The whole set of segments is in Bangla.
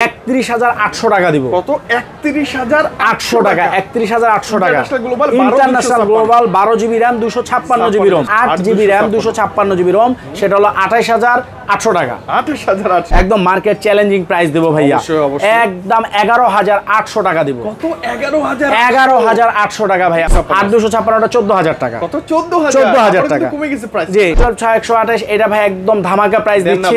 31,800 টাকা দিব। কত? 31,800 টাকা। 31,800 টাকা। International global 12 GB RAM 256 GB ROM 8 GB RAM 256 GB ROM সেটা হলো 28,800 টাকা। 28,800 একদম মার্কেট চ্যালেঞ্জিং প্রাইস দেব ভাইয়া। একদম 11,800 টাকা দিব। কত? 11,000 11,800 টাকা ভাইয়া। 8,256 টা 14,000 টাকা। কত? 14,000 14,000 টাকা কমে গেছে প্রাইস। জি 12,628 এটা ভাই একদম ধামাকা প্রাইস দিচ্ছি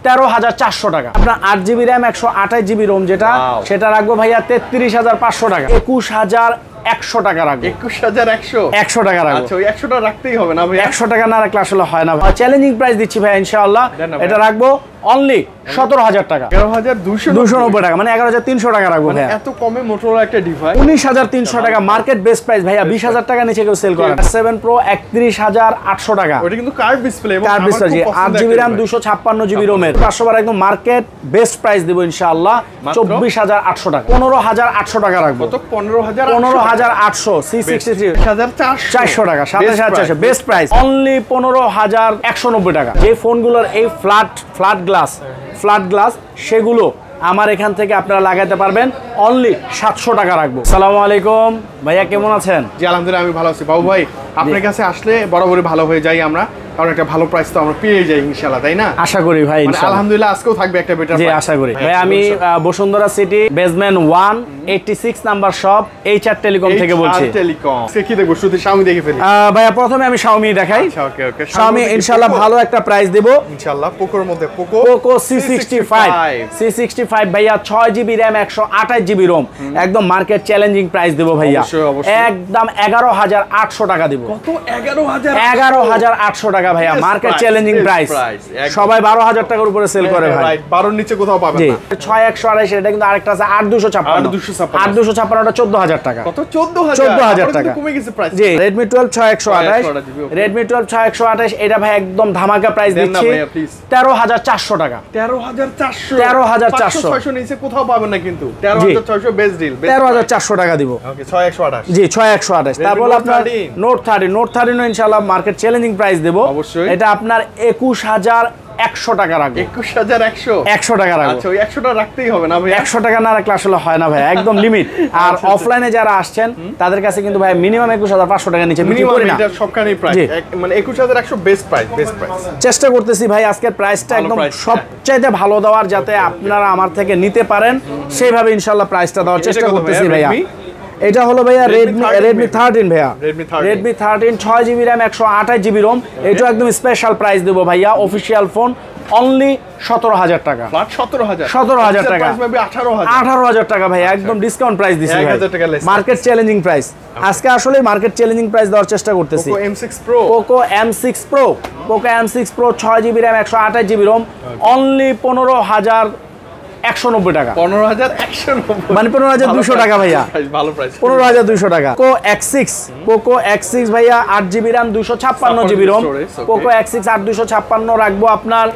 13,400 টাকা। আপনার 8 জিবি র‍্যাম 128 জিবি রোম যেটা সেটা রাখবো ভাইয়া 33,500 টাকা। 21,100 টাকা রাখবো। 21,100 টাকা রাখবো। আচ্ছা ওই 100 টাকা রাখতেই হবে না ভাই। 100 টাকা না রাখলে আসলে হয় না ভাই। চ্যালেঞ্জিং প্রাইস দিচ্ছি ভাই ইনশাআল্লাহ। এটা রাখবো অনলি 17,000 টাকা। 11,290 টাকা মানে 11,300 টাকা রাখবো ভাই। এত কমে মোটরোলা একটা ডিভাইস 19,300 টাকা মার্কেট বেস্ট প্রাইস ভাইয়া। 20,000 টাকা নিচে কেউ সেল করে না। 7 Pro 31,800 টাকা। ওটা কিন্তু কার্ভ ডিসপ্লে এবং curve display 8 GB RAM 256 GB রোমের 500 বার একদম মার্কেট বেস্ট প্রাইস দেব ইনশাআল্লাহ 24,800 টাকা। 15,800 টাকা রাখবো। কত? 15,800 C63 400 টাকা। 27,400 বেস্ট প্রাইস অনলি 15,190 টাকা। যে ফোনগুলোর এই ফ্ল্যাট গ্লাস সেগুলো আমার এখান থেকে আপনারা লাগাতে পারবেন অনলি 700 টাকা রাখবো। আসসালামু আলাইকুম ভাইয়া, কেমন আছেন? জি আলহামদুলিল্লাহ আমি ভালো আছি বাবু ভাই। আপনার কাছে আসলে বরাবরই ভালো হয়ে যাই আমরা, কারণ একটা ভালো প্রাইস তো আমরা পেয়ে যাই ইনশাআল্লাহ, তাই না? আশা করি ভাই ইনশাআল্লাহ। আলহামদুলিল্লাহ আজকেও থাকবে একটা বেটার প্রাইস। জি আশা করি ভাই। আমি Bashundhara city basement 186 number shop HR telecom থেকে বলছি। টেলিকম কি দেখবো? শুধু Xiaomi দেখে ফেলি ভাইয়া। প্রথমে আমি Xiaomi দেখাই। আচ্ছা ওকে Xiaomi ইনশাআল্লাহ ভালো একটা প্রাইস দেব ইনশাআল্লাহ। পোকোর মধ্যে পোকো C65 ভাইয়া 6 জিবি RAM 128 জিবি রোম একদম মার্কেট চ্যালেঞ্জিং প্রাইস দেব ভাইয়া। একদম 11,800 টাকা দেব। কত? 11,800 টাকা ভাইয়া মার্কেট চ্যালেঞ্জিং প্রাইস। সবাই 12,000 টাকার উপরে সেল করে ভাই। 12 নিচে কোথাও পাবেন না। 6128 এটা কিন্তু আরেকটা আছে 8,256 টা 14,000 টাকা। কত? 14,000 টাকা কমে গেছে প্রাইস। জি Redmi 12 6128 এটা ভাই একদম ধামাকা প্রাইস দিচ্ছি 13,400 টাকা। 13,400 600 নিচে কোথাও পাবেন না কিন্তু 13,600 বেস্ট ডিল। 13,400 টাকা দিব। ওকে 6128 জি 6128। তারপর আপনার নোট 30 ইনশাআল্লাহ মার্কেট চ্যালেঞ্জিং প্রাইস দেব। এটা আপনার 21,100 টাকা রাখবো। 21,100 টাকা রাখবো। আচ্ছা ওই 100 টাকা রাখতেই হবে না ভাই। 100 টাকা না রাখলে আসলে হয় না ভাই, একদম লিমিট। আর অফলাইনে যারা আসছেন তাদের কাছে কিন্তু ভাই মিনিমাম 21,500 টাকা নিচে বিক্রি করি না। এটা সবখানেই প্রাইস মানে 21,100 বেস্ট প্রাইস। চেষ্টা করতেছি ভাই আজকের প্রাইসটা একদম সবচাইতে ভালো দেওয়ার, যাতে আপনারা আমার থেকে নিতে পারেন সেইভাবে ইনশাআল্লাহ প্রাইসটা দেওয়ার চেষ্টা করতেছি ভাইয়া। এটা হলো ভাইয়া Redmi 13 ভাইয়া। Redmi 13 6 GB RAM 128 GB ROM এটা একদম স্পেশাল প্রাইস দেব ভাইয়া। অফিশিয়াল ফোন অনলি 17,000 টাকা। 17,000 টাকা 18,000 টাকা ভাই একদম ডিসকাউন্ট প্রাইস দিছি ভাই। মার্কেট চ্যালেঞ্জিং প্রাইস আজকে আসলে মার্কেট চ্যালেঞ্জিং প্রাইস দেওয়ার চেষ্টা করতেছি। Poco M6 Pro 6 GB RAM 128 GB ROM only 15,190 টাকা। 15,190 মানে 15,200 টাকা ভাইয়া। ভালো প্রাইস 15,200 টাকা। Poco X6 ভাইয়া 8 GB RAM 256 GB ROM. Poco X6 8,256 রাখবো আপনার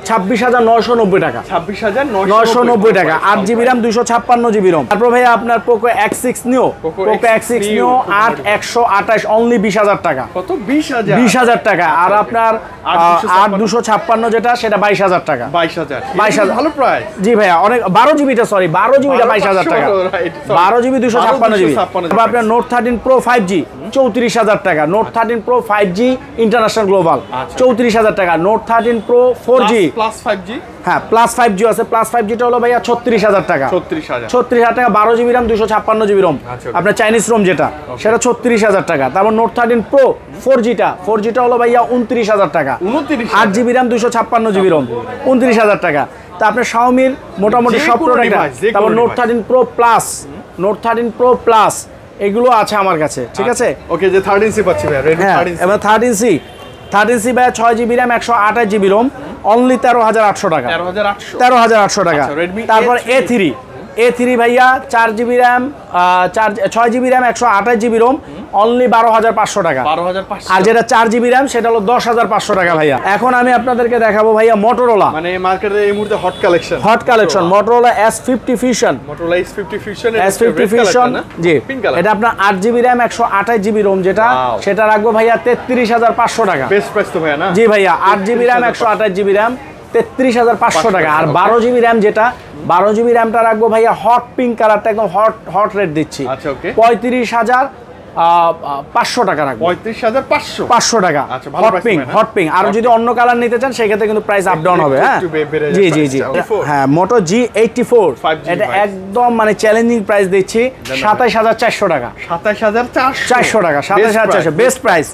26,990 টাকা। 26,990 টাকা 8 জিবি RAM 256 জিবি রোম। তারপর ভাইয়া আপনার Poco X6 Neo 8,128 অনলি 20,000 টাকা। কত? 20,000 টাকা। আর আপনার 8,256 যেটা সেটা 22,000 টাকা। 22,000 ভালো প্রাইস। জি ভাইয়া অনেক 12 জিবিটা 22,000 টাকা। 12 জিবি 256 জিবি। তারপর আপনার Note 13 Pro 5G 34,000 টাকা। Note 13 Pro 5G international global 34,000 টাকা। Note 13 Pro 4G plus 5G হ্যাঁ প্লাস 5G আছে। প্লাস 5G টা হলো ভাইয়া 36,000 টাকা। 36,000 টাকা 12 জিবি RAM 256 জিবি রোম আপনার চাইনিজ রোম যেটা সেটা 36,000 টাকা। তারপর Note 13 Pro 4G টা হলো ভাইয়া 29,000 টাকা। 8 জিবি RAM 256 জিবি রোম 29,000 টাকা। তা আপনার Xiaomi মোটামুটি সব প্রোডাক্ট। তারপর Note 13 Pro Plus এগুলো আছে আমার কাছে, ঠিক আছে? ওকে যে 13C পাচ্ছি ভাই Redmi 13C। এবার 13C ভাই 6 GB RAM 128 GB ROM only 13,800 টাকা। 13,800 টাকা। তারপর A3 ভাইয়া 4 GB RAM 6 GB RAM 128 GB ROM only 12,500 টাকা। আর যেটা 4 জিবি RAM সেটা হলো 10,500 টাকা ভাইয়া। এখন আমি আপনাদেরকে দেখাবো ভাইয়া Motorola, মানে মার্কেটে এই মুহূর্তে hot collection Motorola S50 Fusion। S50 Fusion জি এটা আপনার 8 জিবি RAM 128 জিবি রোম যেটা সেটা রাখবো ভাইয়া 33,500 টাকা। বেস্ট প্রাইস তো ভাইয়া না? জি ভাইয়া 8 জিবি RAM 128 জিবি RAM 33,500 টাকা। আর 12 জিবি র্যাম যেটা 12 জিবি র্যামটা রাখবো ভাইয়া হট পিঙ্ক কালারটা, একদম হট রেট দিচ্ছি। আচ্ছা ওকে, 35,500 টাকা রাখবো। 35,500 টাকা আচ্ছা, ভালো প্রাইস পাবেন। Hot pink. আর যদি অন্য কালার নিতে চান সেক্ষেত্রে কিন্তু প্রাইস আপ ডাউন হবে। হ্যাঁ জি জি জি, হ্যাঁ মোটো G84 এটা একদম মানে চ্যালেঞ্জিং প্রাইস দিচ্ছি 27,400 টাকা। 27,400 টাকা, 27,400 বেস্ট প্রাইস,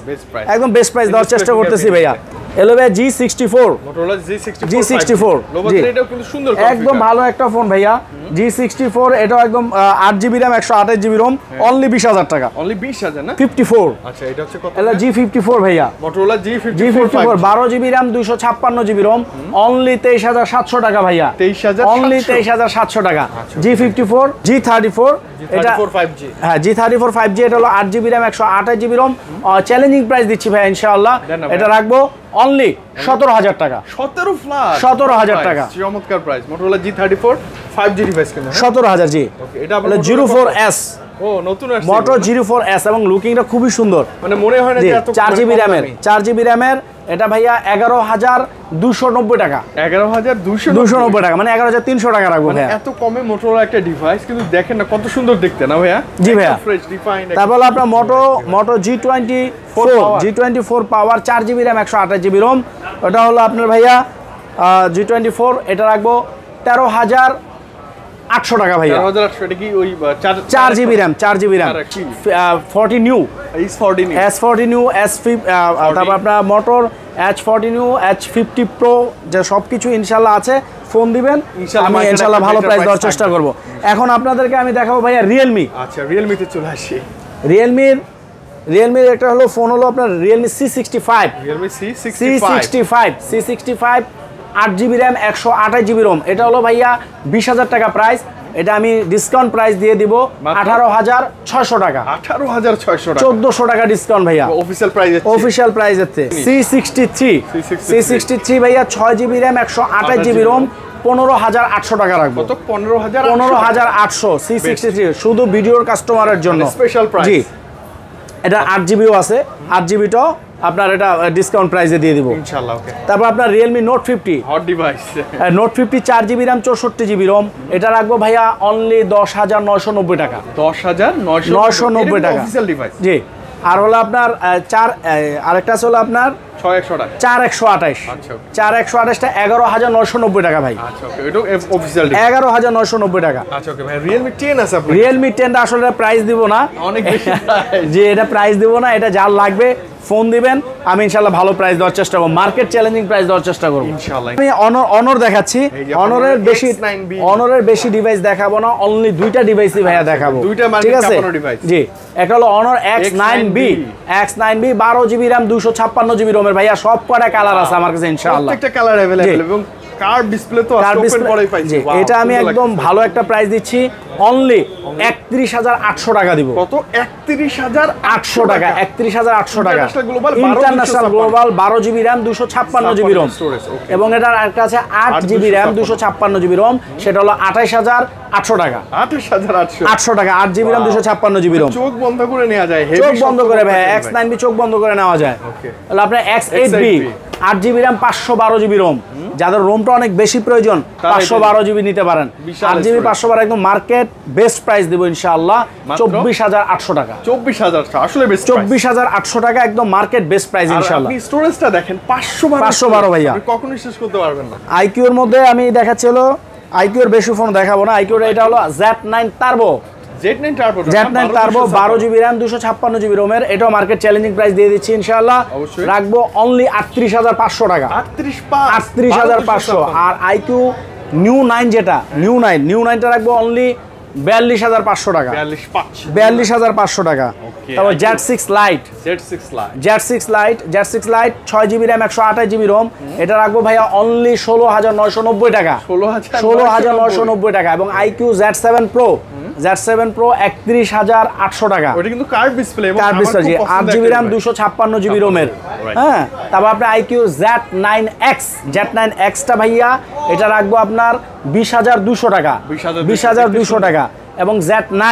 একদম বেস্ট প্রাইস দেওয়ার চেষ্টা করতেছি ভাইয়া। এলো ভাইয়া G64, Motorola G64 লোগোতে এটাও কিন্তু সুন্দর একদম ভালো একটা ফোন ভাইয়া। G64 এটাও একদম 8 GB RAM 128 GB ROM, only 20,000 টাকা। অনলি 20,000 না? 54। আচ্ছা এটা হচ্ছে কত? এটা G54 ভাইয়া, Motorola G54 12 GB RAM 256 GB ROM, only 23,700 টাকা ভাইয়া। 23,700 অনলি 23,700 টাকা। G54, G34 এটা 5G। হ্যাঁ G34 5G এটা হলো 8 GB RAM 128 GB ROM, challenging price দিচ্ছি ভাই ইনশাআল্লাহ। এটা রাখবো অনলি 17,000 টাকা। 17 ফ্ল্যাট 17,000 টাকা, চমৎকার price. Motorola G34 5G device কিনা 17,000 জি। ওকে, এটা হলো 04S, ও নতুন আসছে মোটো 04S এবং লুকিংটা খুবই সুন্দর। মানে মনে হয় না যে এত 4 জিবি র্যামের, 4 জিবি র্যামের এটা ভাইয়া 11,290 টাকা। 11,290 টাকা মানে 11,300 টাকা রাখবো ভাইয়া। এত কমে Motorola একটা ডিভাইস, কিন্তু দেখেন না কত সুন্দর দেখতে না ভাইয়া? জি ভাইয়া, ফ্রেশ রিফাইন্ড। তারপর আপনার মোটো G24 পাওয়ার 4 জিবি র্যাম 128 জিবি রোম, ওটা হলো আপনার ভাইয়া G24, এটা রাখবো 13,800 টাকা ভাইয়া। 13,800 এটা কি ওই 4 GB RAM 40 new S40 new তারপর আপনার motor H40 new H50 pro, যে সব কিছু ইনশাল্লাহ আছে। ফোন দিবেন, আমি ইনশাল্লাহ ভালো প্রাইস দেওয়ার চেষ্টা করব। এখন আপনাদেরকে আমি দেখাবো ভাইয়া রিয়েলমি। আচ্ছা রিয়েলমিতে চলে আসি। রিয়েলমির একটা হলো ফোন হলো আপনার Realme C65, Realme C65 8 GB RAM 128 GB ROM, এটা হলো ভাইয়া 20,000 টাকা প্রাইস। এটা আমি ডিসকাউন্ট প্রাইস দিয়ে দিব 18,600 টাকা। 18,600 টাকা, 1400 টাকা ডিসকাউন্ট ভাইয়া অফিশিয়াল প্রাইসের থেকে। C63 ভাইয়া 6 জিবি র্যাম 128 জিবি রোম, 15,800 টাকা রাখবো। কত? 15,800 C63 শুধু ভিডিওর কাস্টমারের জন্য স্পেশাল প্রাইস। জি, এটা 8 জিবিও আছে, 8 জিবিটাও আপনার এটা ডিসকাউন্ট প্রাইসে দিয়ে দিব ইনশাআল্লাহ। ওকে, তারপর আপনার Realme note 50 hot device, note 50 4 GB RAM 64 GB ROM, এটা রাখবো ভাইয়া অনলি 10,990 টাকা। 10,990 টাকা অফিশিয়াল ডিভাইস জি। আর হলো আপনার আরেকটা আছে হলো আপনার 6,100 টাকা 4,128। আচ্ছা 4,128টা 11,990 টাকা ভাই। আচ্ছা ওকে, এটা অফিশিয়াল ডিভাইস 11,990 টাকা। আচ্ছা ওকে ভাই, রিয়েলমি 10 আছে আপনার? রিয়েলমি 10টা আসলে প্রাইস দিব না, অনেক বেশি প্রাইস। জি, এটা প্রাইস দিব না, এটা যার লাগবে ফোন দিবেন, আমি ইনশাআল্লাহ ভালো প্রাইস দেওয়ার চেষ্টা করব, মার্কেট চ্যালেঞ্জিং প্রাইস দেওয়ার চেষ্টা করব ইনশাআল্লাহ। আমি অনর দেখাচ্ছি। অনরের বেশি ডিভাইস দেখাবো না, অনলি দুইটা ডিভাইসই ভাইয়া দেখাবো। ঠিক আছে জি, একটা হলো অনর X9B 12 জিবি র্যাম 256 জিবি রোমের ভাইয়া, সব কয়টা কালার আছে আমার কাছে ইনশাআল্লাহ, প্রত্যেকটা কালার अवेलेबल এবং কার্ভ ডিসপ্লে তো ওপেন করেই পাইছি। এটা আমি একদম ভালো একটা প্রাইস দিচ্ছি, অনলি 31,800 টাকা দিব। কত? 31,800 টাকা, 31,800 টাকা। International global 12 GB RAM 256 GB ROM, এবং এটার কাছে 8 জিবি র্যাম 256 জিবি রোম, সেটা হলো 28,800 টাকা। 28,800 টাকা, 8 জিবি র্যাম 256 জিবি রোম, চোখ বন্ধ করে নেওয়া যায়, চোখ বন্ধ করে ভাই। X9B চোখ বন্ধ করে নেওয়া যায়। তাহলে আপনার X8B 8 GB RAM 512 GB ROM, যাদের রোমটা অনেক বেশি প্রয়োজন 512 জিবি নিতে পারেন। 8 জিবি 512 একদম মার্কেট বেস্ট প্রাইস দিব ইনশাআল্লাহ, 24,800 টাকা। 24,000 আসলে বেস্ট, 24,800 টাকা একদম মার্কেট বেস্ট প্রাইস ইনশাআল্লাহ। আপনি স্টোরেজটা দেখেন 512 ভাইয়া, আপনি কখনোই শেষ করতে পারবেন না। IQ এর মধ্যে আমি দেখাচ্ছি হলো IQ এর বেশি ফোন দেখাবো না। IQ এর এটা হলো Z9 turbo, Z9 turbo 12 GB RAM 256 GB রোমের, এটাও মার্কেট চ্যালেঞ্জিং প্রাইস দিয়ে দিচ্ছি ইনশাআল্লাহ, রাখবো অনলি 38,500 টাকা। 38,500। আর IQ নিউ 9 যেটা নিউ 9টা রাখবো অনলি 42,500 টাকা। 42,500 টাকা। তারপর Z6 light 6 GB RAM 128 GB ROM, এটা রাখবো ভাইয়া অনলি 16,990 টাকা। 16,990 টাকা। এবং IQ Z7 Pro 31,800 টাকা। ওটা কিন্তু curve display, 8 GB RAM 256 GB রোমের। হ্যাঁ, তারপর আপনার IQ Z9X টা ভাইয়া, এটা রাখবো আপনার 20,200 টাকা, 20,200 টাকা। এবং Z9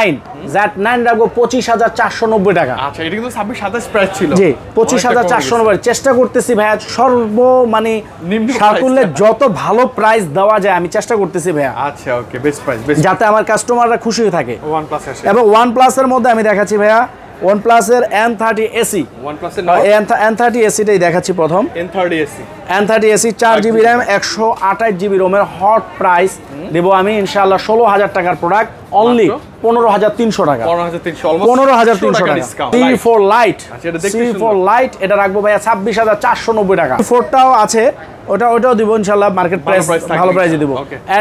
রাখবো 25,490 টাকা। আচ্ছা, এটা কিন্তু 26-27 প্রাইস ছিল। জি, 25,490। চেষ্টা করতেছি ভাইয়া মানে সাকুল্যে যত ভালো প্রাইস দেওয়া যায় আমি চেষ্টা করতেছি ভাইয়া। আচ্ছা, ওকে, বেস্ট প্রাইস, যাতে আমার কাস্টমাররা খুশি থাকে। OnePlus আসে। এবং OnePlus এর মধ্যে আমি দেখাচ্ছি ভাইয়া OnePlus এর N30 AC, OnePlus এর N30 AC টাই দেখাচ্ছি প্রথম। N30 AC, N30 AC 4GB RAM 128GB ROM এর হট প্রাইস দেব আমি ইনশাআল্লাহ 16,000 টাকার প্রোডাক্ট অনলি 15,300 টাকা। 15,300 টাকা। C4 Lite, C4 Lite এটা রাখবো ভাইয়া 26,490 টাকা। C4টাও আছে, ওটাও দিব ইনশাআল্লাহ মার্কেট প্রাইস ভালো প্রাইসে দিব।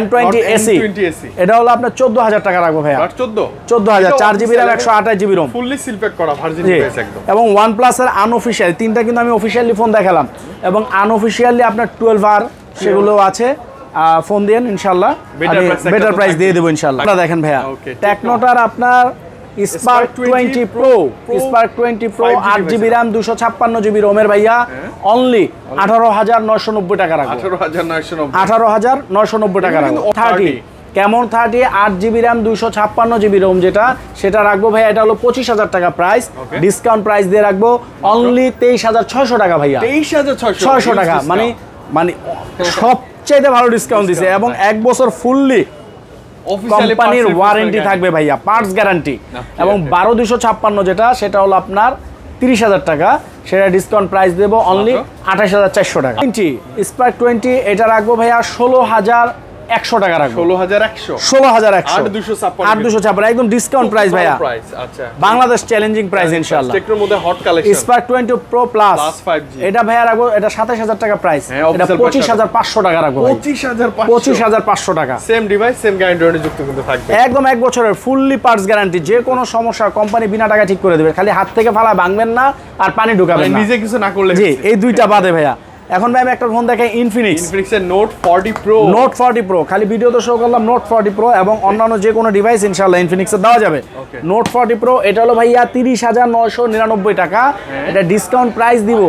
N20 AC এটা হলো আপনার 14,000 টাকা রাখবো ভাইয়া। 14,000 4GB RAM 128GB ROM fully seal pack করা ভার্জিন প্রাইস একদম। এবং OnePlus এর আনঅফিশিয়াল তিনটা কিন্তু আমি অফিশিয়ালি ফোন দেখালাম, এবং আনঅফিশিয়ালি আপনার 12R সেগুলো আছে। ফোন দেন ইনশাআল্লাহ বেটার প্রাইস দিয়ে দেব ইনশাআল্লাহ। আপনারা দেখেন ভাইয়া টেকনোটার আপনার Spark 20 Pro, Spark 20 Pro 8GB RAM 256GB ROM এর ভাইয়া অনলি 18,990 টাকা রাখবো। 18,990 টাকা রাখবো। 30 কেমন 30 8GB RAM 256GB ROM যেটা সেটা রাখবো ভাইয়া, এটা হলো 25,000 টাকা প্রাইস। ডিসকাউন্ট প্রাইস দিয়ে রাখবো অনলি 23,600 টাকা ভাইয়া। 23,600 টাকা মানে সবচেয়ে ভালো ডিসকাউন্ট দিছে, এবং 1 বছর ফুললি কোম্পানির ওয়ারেন্টি থাকবে ভাইয়া, পার্টস গ্যারান্টি। এবং 12,256 যেটা সেটা হলো আপনার 30,000 টাকা, সেটা ডিসকাউন্ট প্রাইস দেবো অনলি 28,400 টাকা। Spark 20 এটা রাখবো ভাইয়া 16,100 টাকা রাখবো। 16,100 8,256 একদম ডিসকাউন্ট প্রাইস ভাইয়া। আচ্ছা, বাংলাদেশ চ্যালেঞ্জিং প্রাইস ইনশাআল্লাহ। টেকনোর মধ্যে hot collection Spark 20 Pro Plus 5G এটা ভাইয়া রাখবো, এটা 27,000 টাকা প্রাইস, এটা 25,500 টাকা রাখবো। 25,500 টাকা। সেম ডিভাইস সেম গ্যারান্টি যুক্ত কিন্তু থাকবে একদম 1 বছরের ফুললি পার্টস গ্যারান্টি। যে কোনো সমস্যা কোম্পানি বিনা টাকা ঠিক করে দেবে, খালি হাত থেকে ফালা ভাঙবেন না আর পানি ঢুকাবেন না, নিজে কিছু না করলে। জি, এই দুইটা বাদে ভাইয়া। এখন ভাই আমি একটা ফোন দেখাই ইনফিনিক্সের Note 40 Pro। খালি ভিডিওতে শো করলাম Note 40 Pro, এবং অন্যান্য যে কোনো ডিভাইস ইনশাআল্লাহ ইনফিনিক্সের দেওয়া যাবে। Note 40 Pro এটা হলো ভাইয়া 30,999 টাকা, এটা ডিসকাউন্ট প্রাইস দিব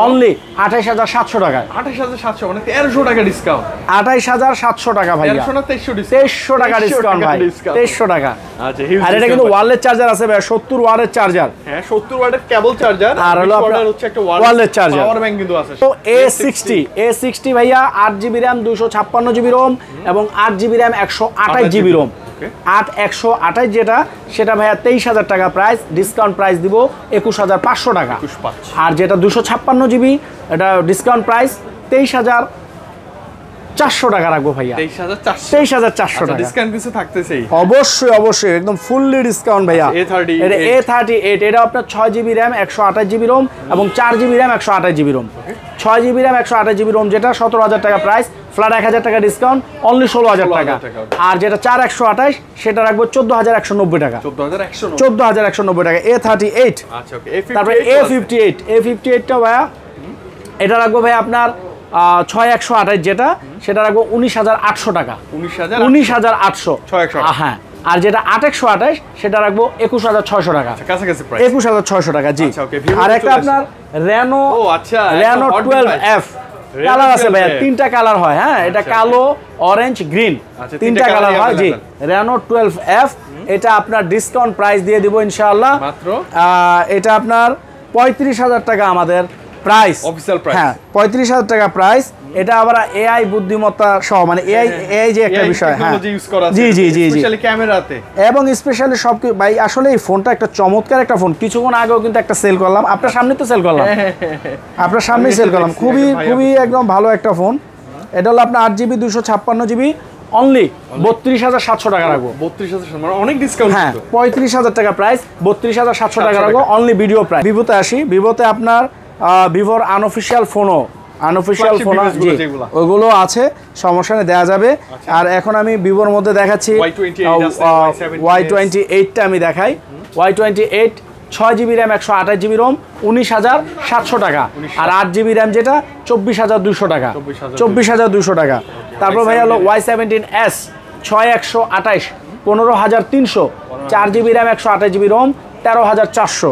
অনলি 28,700 টাকা। 28,700 মানে 1,300 টাকা ডিসকাউন্ট। 28,700 টাকা ভাইয়া। 1,300 না 2300 টাকা ডিসকাউন্ট ভাই, 2300 টাকা। আচ্ছা, আর এটা কিন্তু ওয়্যারলেস চার্জার আছে ভাই, 70 ওয়াটের চার্জার। হ্যাঁ, 70 ওয়াটের কেবল চার্জার, আর হলো আপনার হচ্ছে একটা ওয়্যারলেস চার্জার, পাওয়ার ব্যাংক কিন্তু আছে। তো A60 ভাইয়া 8GB RAM 256GB ROM এবং 8GB RAM 128GB ROM। 128 যেটা সেটা ভাইয়া 23,000 টাকা প্রাইস, ডিসকাউন্ট প্রাইস দিব 21,500 টাকা। আর যেটা 256GB এটা ডিসকাউন্ট প্রাইস 23,400 টাকা রাখবো ভাইয়া। 23,400 টাকা ডিসকাউন্ট কিছু থাকতেছেই অবশ্যই একদম ফুললি ডিসকাউন্ট ভাইয়া। এটা A38 এটা আপনার 6GB RAM 128GB ROM এবং 4GB RAM 128GB ROM। 6GB RAM 128GB ROM যেটা 17,000 টাকা প্রাইস, ফ্ল্যাট 1,000 টাকা ডিসকাউন্ট অনলি 16,000 টাকা। আর যেটা 4,128 সেটা রাখবো 14,190 টাকা। 14,190 টাকা A38। আচ্ছা, ওকে। তারপরে A58টা ভাইয়া এটা রাখবো ভাই আপনার 6,128 যেটা সেটা রাখবো 19,800 টাকা। 19,800 হ্যাঁ। আর যেটা 8,128 সেটা রাখবো 21,600 টাকা। কাছাকাছি প্রাইস 21,600 টাকা। জি। আর একটা আপনার Reno 12F কালার আছে ভাইয়া, 3টা কালার হয়। হ্যাঁ, এটা কালো, অরেঞ্জ, গ্রিন, 3টা কালার হয়। জি, Reno 12F এটা আপনার ডিসকাউন্ট প্রাইস দিয়ে দিব ইনশাআল্লাহ মাত্র। এটা আপনার 35,000 টাকা আমাদের প্রাইস, অফিশিয়াল প্রাইস। হ্যাঁ, 35,000 টাকা প্রাইস। এটা আবার এআই বুদ্ধিমত্তা সহ, মানে এআই যে একটা বিষয়। হ্যাঁ, জি, স্পেশালি ক্যামেরাতে এবং স্পেশালি সব ভাই। আসলে এই ফোনটা একটা চমৎকার একটা ফোন। কিছুক্ষণ আগেও কিন্তু একটা সেল করলাম, আপনার সামনে তো সেল করলাম, আপনার সামনেই সেল করলাম। খুবই একদম ভালো একটা ফোন। এটা হলো আপনার 8GB 256GB অনলি 32,700 টাকা রাখবো। 32,000 মানে অনেক ডিসকাউন্ট। হ্যাঁ, 35,000 টাকা প্রাইস, 32,700 টাকা রাখবো অনলি ভিডিও প্রাইস। ভিভোতে আসি, ভিভোতে আপনার ভিভোর আনঅফিশিয়াল ফোনও ওইগুলো আছে, সমস্যা নেই, দেওয়া যাবে। আর এখন আমি ভিভোর মধ্যে দেখাচ্ছি Y28টা আমি দেখাই। Y28 6GB RAM 128GB ROM 19,700 টাকা। আর 8GB RAM যেটা 24,200 টাকা। 24,200 টাকা। তারপর ভাই হলো Y17S 6,128 15,300 4GB RAM 128GB ROM 13,400।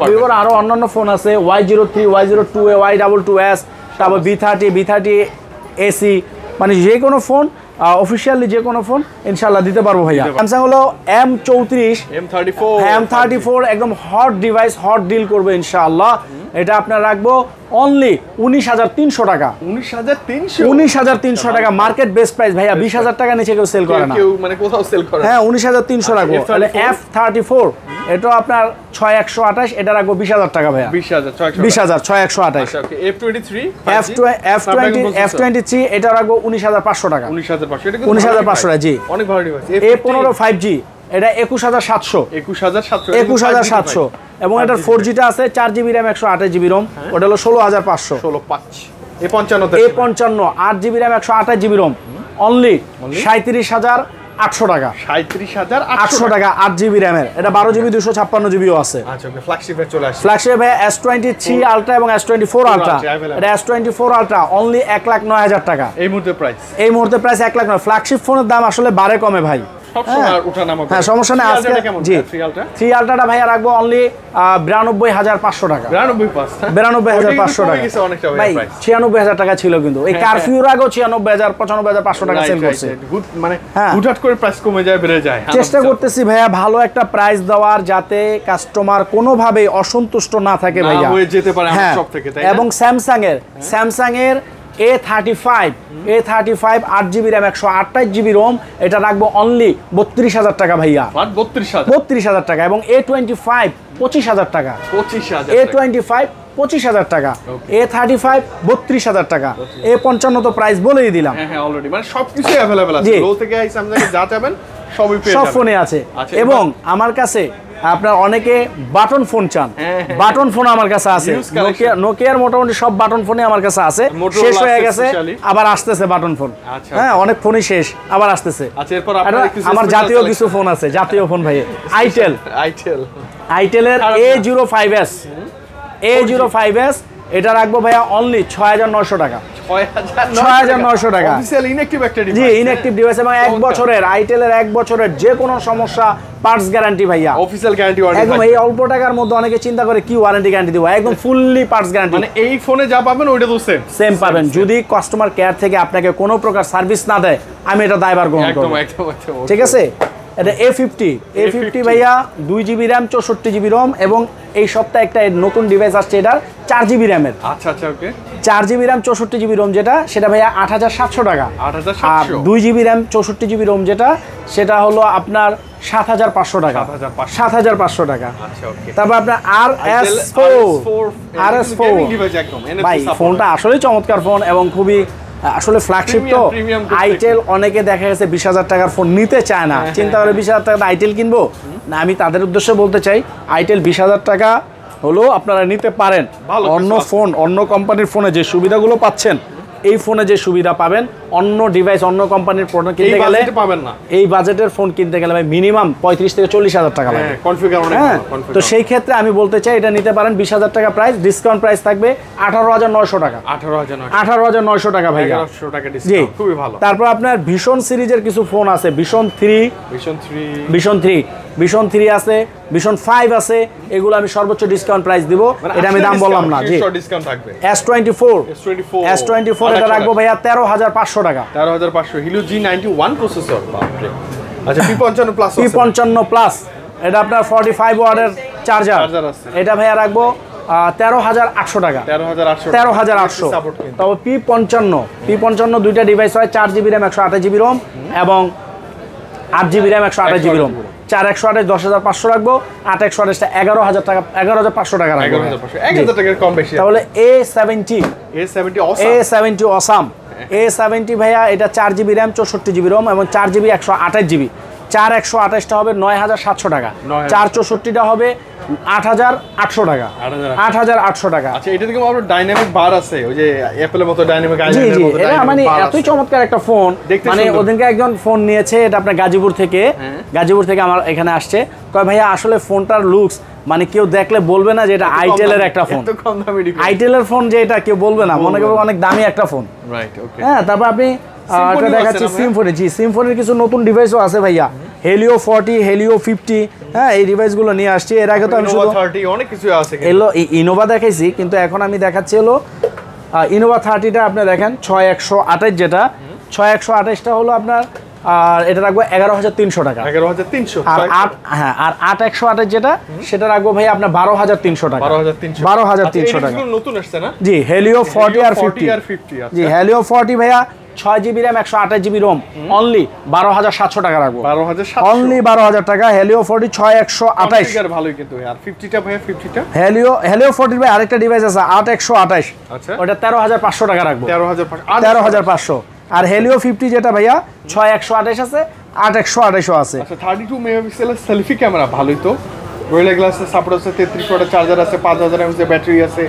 ভিভোর আরো অন্যান্য ফোন আছে, Y03, Y02, Y22s, তারপর B30 এসি, মানে যে কোনো ফোন অফিসিয়ালি যে কোনো ফোন ইনশাল্লাহ দিতে পারবো ভাইয়া। স্যামসাং হলো M34, M34 একদম হট ডিভাইস, হট ডিল করবে ইনশাআল্লাহ। এটা আপনার রাখবো অনলি 19,300 টাকা। 19,300 টাকা মার্কেট বেস্ট প্রাইস ভাইয়া। 20,000 টাকা নিচে কেউ সেল করে না, মানে কোথাও সেল করে। হ্যাঁ 19,300 রাখবো। তাহলে F34 এটা আপনার 6128, এটা রাখবো 20,000 টাকা ভাইয়া। 20,628। F23 এটা রাখবো 19,500 টাকা। 19,500 টাকা জি। অনেক ভালো ডিভাইস। A15 5G এটা 21,700 এবং এটার 4Gটা আছে 4GB RAM 128GB ROM, ওটা হলো 16,500। A55 8GB RAM 128GB ROM only 37,800 টাকা। 37,800 টাকা 8GB RAM এর। এটা 12GB 256GBও আছে। আচ্ছা ওকে, ফ্ল্যাগশিপে চলে আসছে। ফ্ল্যাগশিপ S23 Ultra এবং S24 Ultra, এটা S24 Ultra অনলি 1,09,000 টাকা এই মুহূর্তে প্রাইস। 1,09,000। ফ্ল্যাগশিপ ফোনের দাম আসলে বাড়ে কমে ভাই, হ্যাঁ সমস্যা নেই। আজকে জি 3 আলট্রাটা ভাইয়া রাখবো অনলি 92,500 টাকা। 92,500 টাকা ভাই। 96,000 টাকা ছিল কিন্তু এই কারফিউর আগেও 96,000 95,500 টাকা সেল করছে। মানে হুটহাট করে প্রাইস কমে যায়, বেড়ে যায়। চেষ্টা করতেছি ভাইয়া ভালো একটা প্রাইস দেওয়ার, যাতে কাস্টমার কোনোভাবে অসন্তুষ্ট না থাকে ভাইয়া, হয়ে যেতে পারে আমার সব থেকে, তাই না? এবং স্যামসাং এর A35 8GB RAM 128GB ROM এটা রাখবো অনলি 32,000 টাকা ভাইয়া। 32,000 টাকা। এবং A25 25,000 টাকা। A25 25,000 টাকা। A35 32,000 টাকা। A55 তো প্রাইস বলেই দিলাম। হ্যাঁ অলরেডি মানে সবকিছু अवेलेबल আছে। লো থেকে স্যামসাং এ যা চাবেন সবই পেয়ে যাবেন, সব ফোনে আছে। এবং আমার কাছে আপনার অনেকে বাটন ফোন চান, বাটন ফোন আমার কাছে আছে। নোকিয়ার মোটামুটি সব বাটন ফোনই আমার কাছে আছে। শেষ হয়ে গেছে, আবার আসতেছে বাটন ফোন। হ্যাঁ অনেক ফোনই শেষ, আবার আসতেছে। আচ্ছা এরপর আমার জাতীয় কিছু ফোন আছে, জাতীয় ফোন ভাই। আইটেলের A05s এটা রাখবো ভাইয়া অনলি 6,900 টাকা। 6,900 টাকা জি, ইনঅ্যাকটিভ ডিভাইস এবং 1 বছরের আইটেলের 1 বছরের যে কোনো সমস্যা পার্টস গ্যারান্টি ভাইয়া, অফিশিয়াল গ্যারান্টি। একদম এই অল্প টাকার মধ্যে অনেকে চিন্তা করে কি ওয়ারেন্টি গ্যারান্টি দিব, একদম ফুললি পার্টস গ্যারান্টি। মানে এই ফোনে যা পাবেন ওইটা তো সেম পাবেন। যদি কাস্টমার কেয়ার থেকে আপনাকে কোনো প্রকার সার্ভিস না দেয়, আমি এটা দায়ভার গ্রহণ করব। ঠিক আছে। এটা A50 ভাইয়া 2GB RAM 64GB ROM এবং এই সপ্তাহে একটা নতুন ডিভাইস আসছে, এটার 4GB RAM এর। আচ্ছা ওকে। 4GB RAM 64GB ROM যেটা, সেটা ভাইয়া 8,700 টাকা। আর 2GB RAM 64GB ROM যেটা, সেটা হলো আপনার 7,500 টাকা। 7,500 টাকা। আচ্ছা ওকে। তারপর আপনার RS4 ভাই, ফোনটা আসলেই চমৎকার ফোন এবং খুবই আসলে ফ্ল্যাগশিপ তো। আইটেল অনেকে দেখা গেছে 20,000 টাকার ফোন নিতে চায় না, চিন্তা করে 20,000 টাকা আইটেল কিনবো না। আমি তাদের উদ্দেশ্যে বলতে চাই, আইটেল 20,000 টাকা হলো আপনারা নিতে পারেন। অন্য ফোন, অন্য কোম্পানির ফোনে যে সুবিধাগুলো পাচ্ছেন, এই ফোনে যে সুবিধা পাবেন অন্য ডিভাইস, অন্য কোম্পানির ফোন কিনতে গেলে পাবেন না। এই বাজেটের ফোন কিনতে গেলে ভাই মিনিমাম 35 থেকে 40,000 টাকা লাগবে। হ্যাঁ, তো সেই ক্ষেত্রে আমি বলতে চাই এটা নিতে পারেন। 20,000 টাকা প্রাইস, ডিসকাউন্ট প্রাইস থাকবে 18,900 টাকা। 18,900 টাকা ভাই, 1100 টাকা ডিসকাউন্ট, খুবই ভালো। তারপর আপনার ভিশন সিরিজের কিছু ফোন আছে, ভিশন 3 আছে, ভিশন 5 আছে। এগুলো আমি সর্বোচ্চ ডিসকাউন্ট প্রাইস দিব, এটা আমি দাম বললাম না জি। ডিসকাউন্ট থাকবে। S24 এটা রাখবো ভাইয়া 13,500 টাকা। 13,500 Helio G91 প্রসেসর। বাপরে। আচ্ছা P55 প্লাস আছে। P55 প্লাস এটা আপনার 45 ওয়াটের চার্জার আছে। এটা ভাইয়া রাখবো 13,800 টাকা। 13,800। তবে P55 দুইটা ডিভাইস হয়, 4GB RAM 128GB ROM এবং 8GB RAM 128GB ROM। 4/128 10,500 রাখবো, 8/128টা 11,000 টাকা, 11,500 টাকা রাখবো। 1,000 টাকার কম বেশি। তাহলে A70 অসাম। A70 ভাইয়া এটা 4GB RAM 64GB ROM এবং 4GB 128GB। 4/128টা হবে 9,700 টাকা, 4/64টা হবে 8,800 টাকা। 8,800 টাকা। আচ্ছা এটা থেকে আবার ডাইনামিক বার আছে, ওই যে অ্যাপলের মতো ডাইনামিক আইল্যান্ডের মতো। এটা মানে এতই চমৎকার একটা ফোন, মানে ওদিনকে একজন ফোন নিয়েছে, এটা আপনার গাজীপুর থেকে আমার এখানে আসছে, কয় ভাইয়া আসলে ফোনটার লুকস মানে কেউ দেখলে বলবে না যে এটা আইটেলের একটা ফোন। আইটেলের ফোন যে এটা কেউ বলবে না, মনে করবে অনেক দামি একটা ফোন। Right okay. হ্যাঁ, তারপর আপনি এটা দেখাচ্ছি সিম্ফনি। জি, সিম্ফনির কিছু নতুন ডিভাইসও আছে ভাইয়া, Helio 40, Helio 50। হ্যাঁ, এই ডিভাইসগুলো নিয়ে আসছি। এর আগে তো আমি শুধু Innova 30 অনেক কিছু আছে। ইনোভা দেখাইছি, কিন্তু এখন আমি দেখাচ্ছি হলো ইনোভা 30টা আপনি দেখেন 6128 যেটা 6128টা হলো আপনার, আর এটা রাখবো 11,300 টাকা। 11,300। আর 8128 যেটা সেটা রাখবো ভাই আপনার 12,300 টাকা। 12,300 টাকা নতুন আসছে না? জি, হেলিও 40 আর 50। জি, আচ্ছা। হেলিও 40 ভাইয়া 6GB RAM 128GB ROM only 12,700 টাকা রাখবো। 12,700 অনলি 12,000 টাকা। হেলিও 40 6128 ভালোই কিন্তু আর 50টা ভাইয়া 50টা হেলিও 40 ভাই আরেকটা ডিভাইস আছে 8128। আচ্ছা, ওটা 13,500 টাকা রাখবো। 13,500। আর হেলিও 50 যেটা ভাইয়া 6128 আছে, 8128ও আছে। আচ্ছা, 32 মেগাপিক্সেলের সেলফি ক্যামেরা ভালোই তো। গোরিলা গ্লাসের সাপোর্ট আছে, 33 ওয়াটের চার্জার আছে, 5000 mAh এর ব্যাটারি আছে,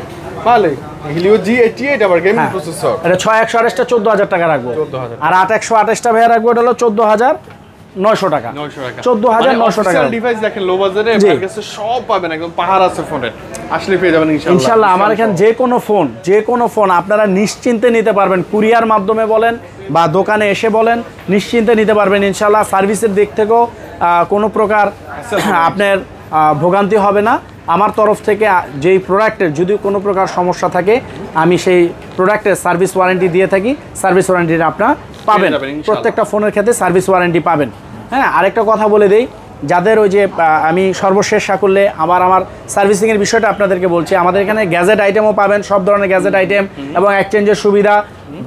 ভালোই। হিলিও G88 আবার গেমিং প্রসেসর। এটা 6128টা 14,000 টাকা রাখবো। 14,000। আর 8128টা ভাইয়া রাখবো, এটা হলো 14,900 টাকা। 14,900 টাকা ডিভাইস দেখেন লো বাজারে আপনার কাছে সব পাবেন, একদম পাহাড় আছে ফোনের, আসলে পেয়ে যাবেন ইনশাআল্লাহ। আমার এখানে যে কোনো ফোন আপনারা নিশ্চিন্তে নিতে পারবেন, কুরিয়ার মাধ্যমে বলেন বা দোকানে এসে বলেন, নিশ্চিন্তে নিতে পারবেন ইনশাআল্লাহ। সার্ভিসের দিক থেকেও কোনো প্রকার আপনার ভোগান্তি হবে না। আমার তরফ থেকে যেই প্রোডাক্টের যদি কোনো প্রকার সমস্যা থাকে আমি সেই প্রোডাক্টের সার্ভিস ওয়ারেন্টি দিয়ে থাকি। সার্ভিস ওয়ারেন্টিটা আপনারা পাবেন, প্রত্যেকটা ফোনের ক্ষেত্রে সার্ভিস ওয়ারেন্টি পাবেন। হ্যাঁ, আরেকটা কথা বলে দেই, যাদের ওই যে আমি সর্বশেষ করলে আমার সার্ভিসিংয়ের বিষয়টা আপনাদেরকে বলছি। আমাদের এখানে গ্যাজেট আইটেমও পাবেন, সব ধরনের গ্যাজেট আইটেম এবং এক্সচেঞ্জের সুবিধা।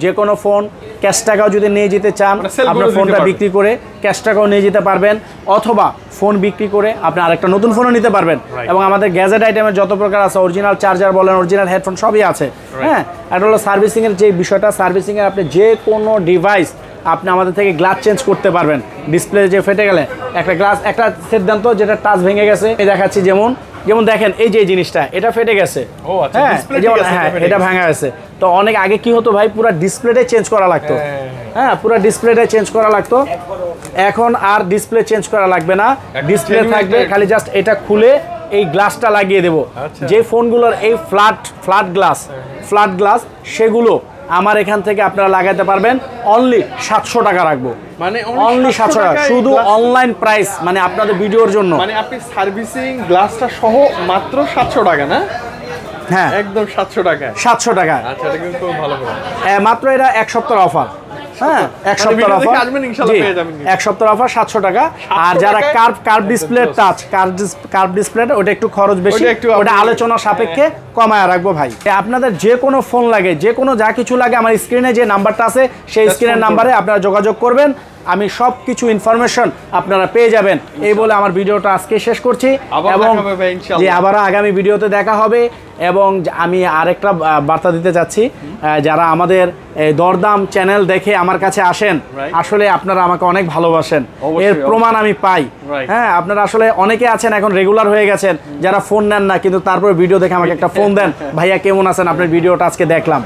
যে কোনো ফোন ক্যাশ টাকাও যদি নিয়ে যেতে চান, আপনার ফোনটা বিক্রি করে ক্যাশ টাকাও নিয়ে যেতে পারবেন, অথবা ফোন বিক্রি করে আপনি আরেকটা নতুন ফোনও নিতে পারবেন। এবং আমাদের গ্যাজেট আইটেমের যত প্রকার আছে, অরিজিনাল চার্জার বলেন, অরিজিনাল হেডফোন সবই আছে। হ্যাঁ, এটা হলো সার্ভিসিংয়ের যে বিষয়টা। সার্ভিসিংয়ের আপনি যে কোনো ডিভাইস আপনি আমাদের থেকে গ্লাস চেঞ্জ করতে পারবেন। ডিসপ্লে যে ফেটে গেলে একটা সেট দেন তো, যেটা টাচ ভেঙে গেছে। এই দেখাচ্ছি, যেমন দেখেন এই যে জিনিসটা এটা ফেটে গেছে। হ্যাঁ, এটা ভাঙা গেছে। তো অনেক আগে কি হতো ভাই, পুরো ডিসপ্লেটাই চেঞ্জ করা লাগতো। হ্যাঁ, পুরো ডিসপ্লেটাই চেঞ্জ করা লাগতো। এখন আর ডিসপ্লে চেঞ্জ করা লাগবে না, ডিসপ্লে থাকবে, খালি জাস্ট এটা খুলে এই গ্লাসটা লাগিয়ে দেবো। যে ফোনগুলোর এই ফ্ল্যাট গ্লাস সেগুলো আমার এখান থেকে আপনারা লাগাতে পারবেন। অনলি 700 টাকা রাখবো, মানে অনলি 700 টাকা, শুধু অনলাইন প্রাইস, মানে আপনাদের ভিডিওর জন্য। মানে আপনি সার্ভিসিং গ্লাসটা সহ মাত্র 700 টাকা না? হ্যাঁ, একদম 700 টাকা। 700 টাকা। আচ্ছা, এটা কিন্তু ভালো হবে। মাত্র এটা এক সপ্তাহের অফার। হ্যাঁ, এক সপ্তাহের অফার, এক সপ্তাহের অফার 700 টাকা। আর যারা curve display touch curve display ওটা একটু খরচ বেশি, ওটা আলোচনা সাপেক্ষে কমায় রাখবো ভাই। আপনাদের যে কোনো ফোন লাগে, যে কোনো যা কিছু লাগে, আমার স্ক্রিনে যে নাম্বারটা আছে সেই স্ক্রিনের নাম্বারে আপনারা যোগাযোগ করবেন। আমি সব কিছু ইনফরমেশন আপনারা পেয়ে যাবেন। এই বলে আমার ভিডিওটা আজকে শেষ করছি, এবং যে আবারও আগামী ভিডিওতে দেখা হবে। এবং আমি আরেকটা বার্তা দিতে চাচ্ছি, যারা আমাদের দরদাম চ্যানেল দেখে আমার কাছে আসেন, আসলে আপনারা আমাকে অনেক ভালোবাসেন, এর প্রমাণ আমি পাই। হ্যাঁ, আপনারা আসলে অনেকে আছেন এখন রেগুলার হয়ে গেছেন, যারা ফোন নেন না, কিন্তু তারপরে ভিডিও দেখে আমাকে একটা ফোন দেন, ভাইয়া কেমন আছেন, আপনার ভিডিওটা আজকে দেখলাম,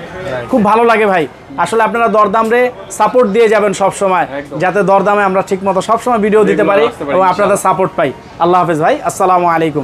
খুব ভালো লাগে ভাই। আসলে আপনারা দরদামরে সাপোর্ট দিয়ে যাবেন সব সময়, যাতে দরদামে আমরা ঠিকমতো সব সময় ভিডিও দিতে পারি এবং আপনাদের সাপোর্ট পাই। আল্লাহ হাফেজ ভাই, আসসালামু আলাইকুম।